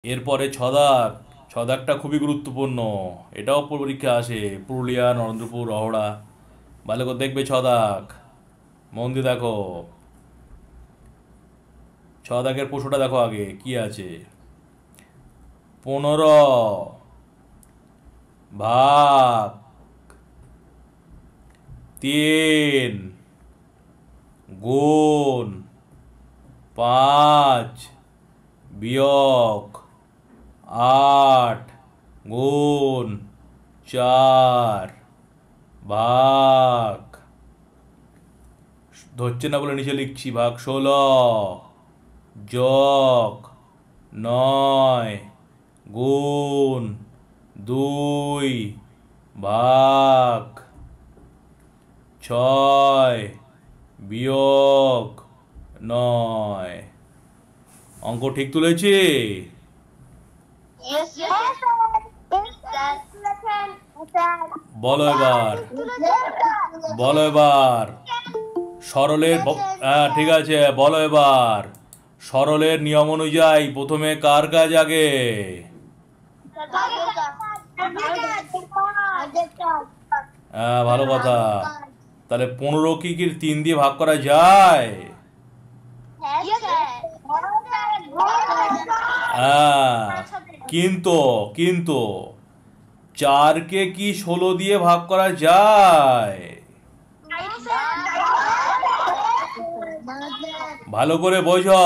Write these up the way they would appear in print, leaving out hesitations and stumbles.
এরপরে ছদাক। ছদাকটা খুবই গুরুত্বপূর্ণ। এটাও পরীক্ষা আসে, পুরুলিয়া, নরেন্দ্রপুর, রহড়া। ভালো করে দেখবে ছদাক, মন দিয়ে দেখো। ছদাকের প্রশ্নটা দেখো আগে কি আছে। 15 ভাগ 3 গুণ 5 বিয়োগ 8 গুণ 4 ভাগ, ধরছে না বলে নিচে লিখছি, ভাগ 16 যোগ 9 গুণ 2 ভাগ 6 বিয়োগ 9। অঙ্ক ঠিক তুলেছি? বলো এবার, বলো এবার সরলের হ্যাঁ ঠিক আছে, বলো এবার সরলের নিয়ম অনুযায়ী প্রথমে কার কাজ আগে? হ্যাঁ ভালো কথা। তাহলে 15 কি 3 দিয়ে ভাগ করা যায়? হ্যাঁ, কিন্তু কিন্তু 4কে কি 16 দিয়ে ভাগ করা যায়? ভালো করে বোঝো,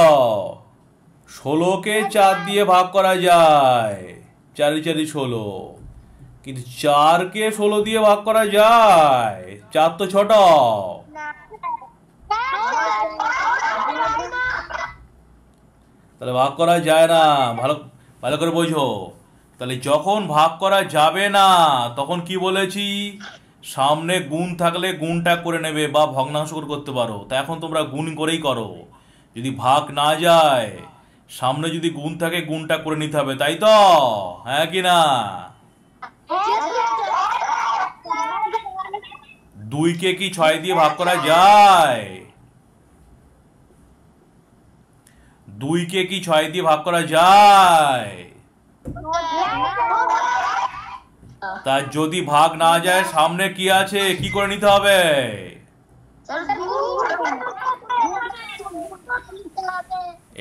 16কে 4 দিয়ে ভাগ করা যায়, 4 4 16, কিন্তু 4কে 16 দিয়ে ভাগ করা যায়? 4 তো ছোট, তাহলে ভাগ করা যায় না। ভালো ভালো করে বোঝো। তাহলে যখন ভাগ করা যাবে না তখন কি বলেছি, সামনে গুণ থাকলে গুণটা করে নেবে বা ভগ্নাংশ করতে পারো। তা এখন তোমরা গুণ করেই করো। যদি ভাগ না যায়, সামনে যদি গুণ থাকে গুণটা করে নিতে হবে, তাই তো? হ্যাঁ কি না? 2কে কি 6 দিয়ে ভাগ করা যায়? 2কে কি 6 দিয়ে ভাগ করা যায়? তা যদি ভাগ না যায়, সামনে কি আছে, কি করে নিতে হবে?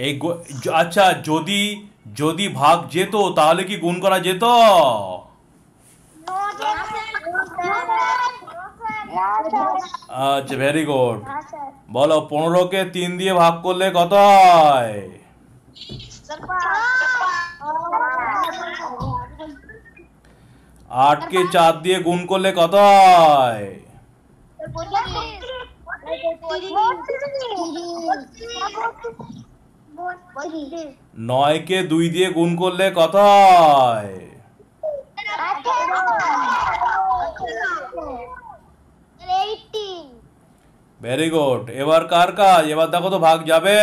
এই আচ্ছা, যদি যদি ভাগ যেত তাহলে কি গুণ করা যেত? আচ্ছা ভেরি গুড। বলো 15কে 3 দিয়ে ভাগ করলে কত হয়? 8কে 4 দিয়ে গুণ করলে কত হয়? 9কে 2 দিয়ে গুণ করলে কত হয়? Very good. এবার কার কাজ? এবার দেখো তো ভাগ যাবে?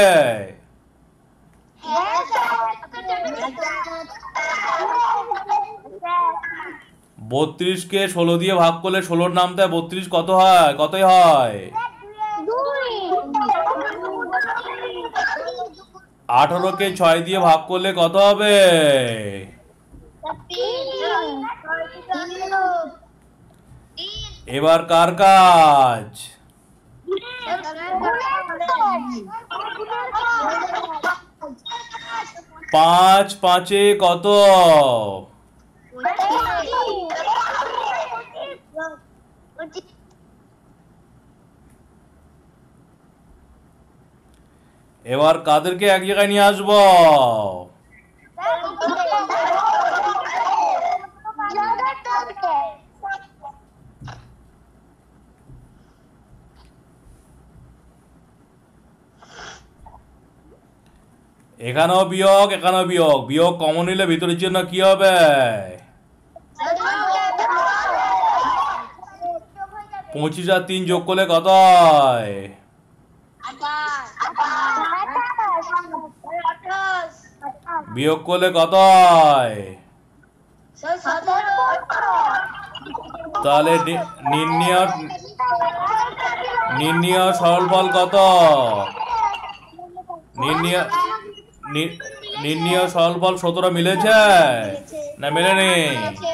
32কে 16 দিয়ে ভাগ করলে 16র নামটা 32 কত হয়? কতই হয়? 18কে 6 দিয়ে ভাগ করলে কত হবে? এবার কার কাজ? 5 5-এ কত? এবার কাদেরকে এক জায়গায় নিয়ে আসবো? এখানেও বিয়োগ, এখানেও বিয়োগ। বিয়োগ কমন নিলে ভিতরের জন্য কি হবে? 25 আর 3 যোগ করলে কত হয়? বিয়োগ করলে কত হয়? তাহলে নির্ণয় সরল ফল কত? নির্ণয় নির্ণয় সরল ফল 17 মিলেছে না মেলেনি? আছে।